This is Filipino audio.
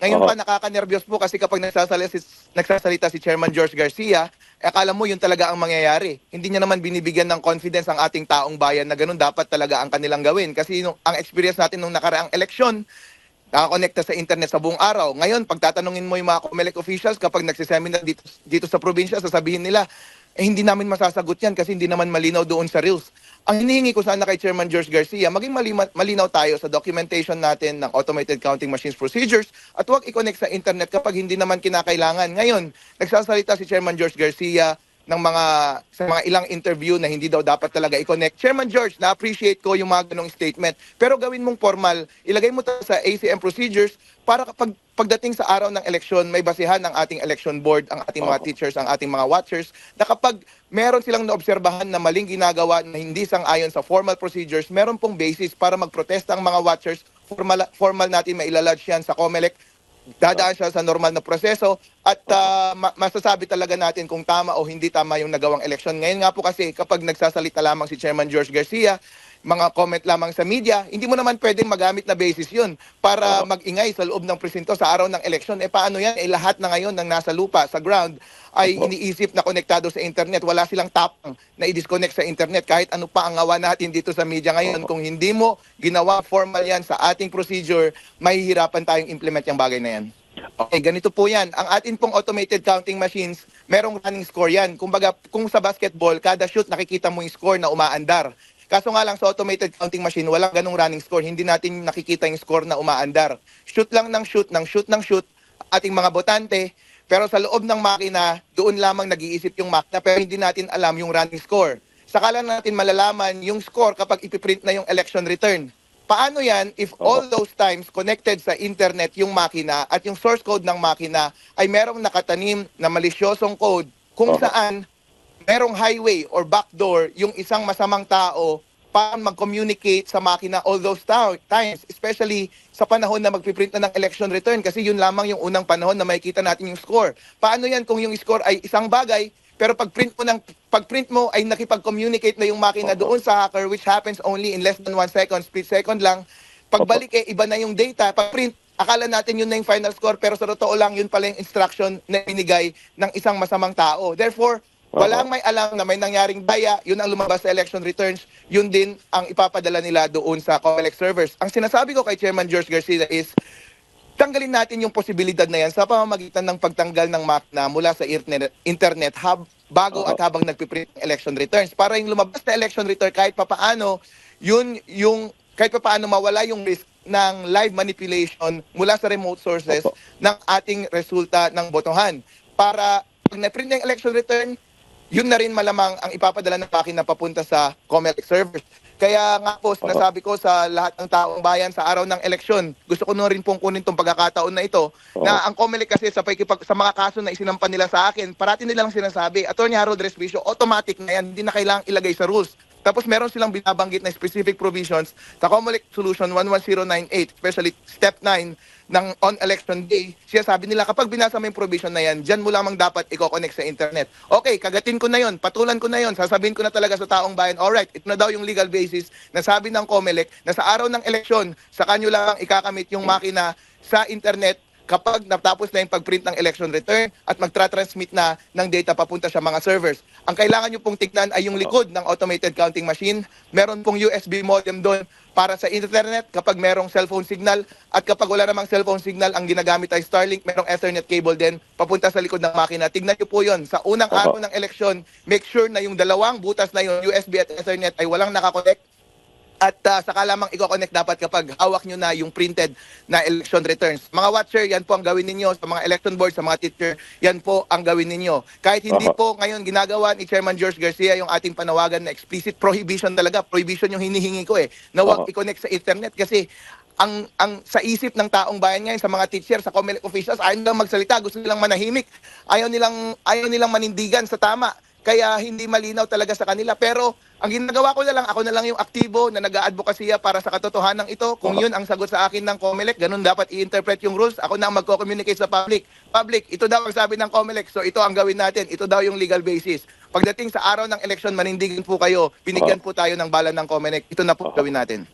Ngayon pa nakakanerbiyos po kasi kapag nagsasalita si Chairman George Garcia, akala mo yun talaga ang mangyayari. Hindi niya naman binibigyan ng confidence ang ating taong bayan na ganun dapat talaga ang kanilang gawin. Kasi ang experience natin nung nakaraang eleksyon, nakakonekta sa internet sa buong araw. Ngayon, pag tatanungin mo yung mga COMELEC officials kapag nagsiseminar dito sa probinsya, sasabihin nila, hindi namin masasagot yan kasi hindi naman malinaw doon sa reels. Ang hinihingi ko sana kay Chairman George Garcia, maging malinaw tayo sa documentation natin ng automated counting machines procedures at huwag i-connect sa internet kapag hindi naman kinakailangan. Ngayon, nagsasalita si Chairman George Garcia sa mga ilang interview na hindi daw dapat talaga i-connect. Chairman George, na-appreciate ko yung mga ganong statement. Pero gawin mong formal, ilagay mo sa ACM procedures para pagdating sa araw ng eleksyon, may basihan ng ating election board, ang ating mga teachers, ang ating mga watchers, na kapag meron silang naobserbahan na maling ginagawa na hindi sang-ayon sa formal procedures, meron pong basis para magprotesta ang mga watchers, formal natin mailalodge yan sa COMELEC, dadaan siya sa normal na proseso at masasabi talaga natin kung tama o hindi tama yung nagawang eleksyon. Ngayon nga po kasi kapag nagsasalita lamang si Chairman George Garcia, mga comment lamang sa media, hindi mo naman pwedeng magamit na basis yun para mag-ingay sa loob ng presinto sa araw ng eleksyon. Paano yan? Lahat na ngayon ng nasa lupa, sa ground, ay iniisip na konektado sa internet. Wala silang tapang na i-disconnect sa internet kahit ano pa ang awa natin dito sa media ngayon. Kung hindi mo ginawa formal yan sa ating procedure, mahihirapan tayong implement yung bagay na yan. Okay, ganito po yan. Ang atin pong automated counting machines, merong running score yan. Kumbaga, kung sa basketball, kada shoot nakikita mo yung score na umaandar. Kaso nga lang sa automated counting machine, walang ganung running score. Hindi natin nakikita yung score na umaandar. Shoot lang ng shoot, ng shoot, ng shoot, ating mga botante. Pero sa loob ng makina, doon lamang nag-iisip yung makina pero hindi natin alam yung running score. Saka lang natin malalaman yung score kapag ipiprint na yung election return. Paano yan if all those times connected sa internet yung makina at yung source code ng makina ay merong nakatanim na malisyosong code kung saan merong highway or backdoor yung isang masamang tao para mag-communicate sa makina all those times, especially sa panahon na magpiprint na ng election return kasi yun lamang yung unang panahon na makikita natin yung score. Paano yan kung yung score ay isang bagay pero pag-print mo ay nakipag-communicate na yung makina doon sa hacker which happens only in less than 1 second, split second lang. Pagbalik iba na yung data, pag-print akala natin yun na yung final score pero sa totoo lang yun pala yung instruction na binigay ng isang masamang tao. Therefore, walang may alam na may nangyaring daya, yun ang lumabas sa election returns, yun din ang ipapadala nila doon sa COMELEC servers. Ang sinasabi ko kay Chairman George Garcia is, tanggalin natin yung posibilidad na yan sa pamamagitan ng pagtanggal ng makina mula sa internet bago at habang nagpiprint ng election returns. Para yung lumabas na election return kahit papaano, kahit papaano mawala yung risk ng live manipulation mula sa remote sources ng ating resulta ng botohan. Para pag na-print ng election return, yun na rin malamang ang ipapadala ng makina papunta sa COMELEC servers. Kaya nga po, sinasabi ko sa lahat ng taong bayan sa araw ng eleksyon, gusto ko na rin pong kunin itong pagkakataon na ito, na ang COMELEC kasi sa mga kaso na isinampan nila sa akin, parati nilang sinasabi, Attorney Harold Respicio, automatic na yan, hindi na kailangang ilagay sa rules. Tapos meron silang binabanggit na specific provisions sa COMELEC Solution 11098, especially Step 9 ng on election day. Siya sabi nila kapag binasa mo yung provision na yan, dyan mo lamang dapat i-connect sa internet. Okay, kagatin ko na yon, patulan ko na yon, sasabihin ko na talaga sa taong bayan, alright, ito na daw yung legal basis na sabi ng COMELEC na sa araw ng eleksyon, sa kanyo lang ikakamit yung makina sa internet kapag natapos na yung pag-print ng election return at magtra-transmit na ng data papunta sa mga servers. Ang kailangan nyo pong tignan ay yung likod ng automated counting machine. Meron pong USB modem doon para sa internet kapag merong cellphone signal at kapag wala namang cellphone signal, ang ginagamit ay Starlink, merong Ethernet cable din papunta sa likod ng makina. Tignan nyo po yun. Sa unang araw ng eleksyon, make sure na yung dalawang butas na yung USB at Ethernet ay walang nakakonect. At saka lamang i-connect dapat kapag hawak nyo na yung printed na election returns. Mga watcher, yan po ang gawin ninyo. Sa mga election board, sa mga teacher, yan po ang gawin ninyo. Kahit hindi po ngayon ginagawa ni Chairman George Garcia yung ating panawagan na explicit prohibition talaga. Prohibition yung hinihingi ko na huwag i-connect sa internet kasi ang sa isip ng taong bayan ngayon, sa mga teacher, sa COMELEC officials, ayaw nilang magsalita, gusto nilang manahimik, ayaw nilang manindigan sa tama. Kaya hindi malinaw talaga sa kanila. Pero ang ginagawa ko na lang, ako na lang yung aktibo na nag-aadvokasya para sa katotohanan ito. Kung yun ang sagot sa akin ng COMELEC, ganun dapat i-interpret yung rules. Ako na ang magko-communicate sa public. Public, ito daw ang sabi ng COMELEC. So ito ang gawin natin. Ito daw yung legal basis. Pagdating sa araw ng eleksyon, manindigin po kayo. Binigyan po tayo ng bala ng COMELEC. Ito na po gawin natin.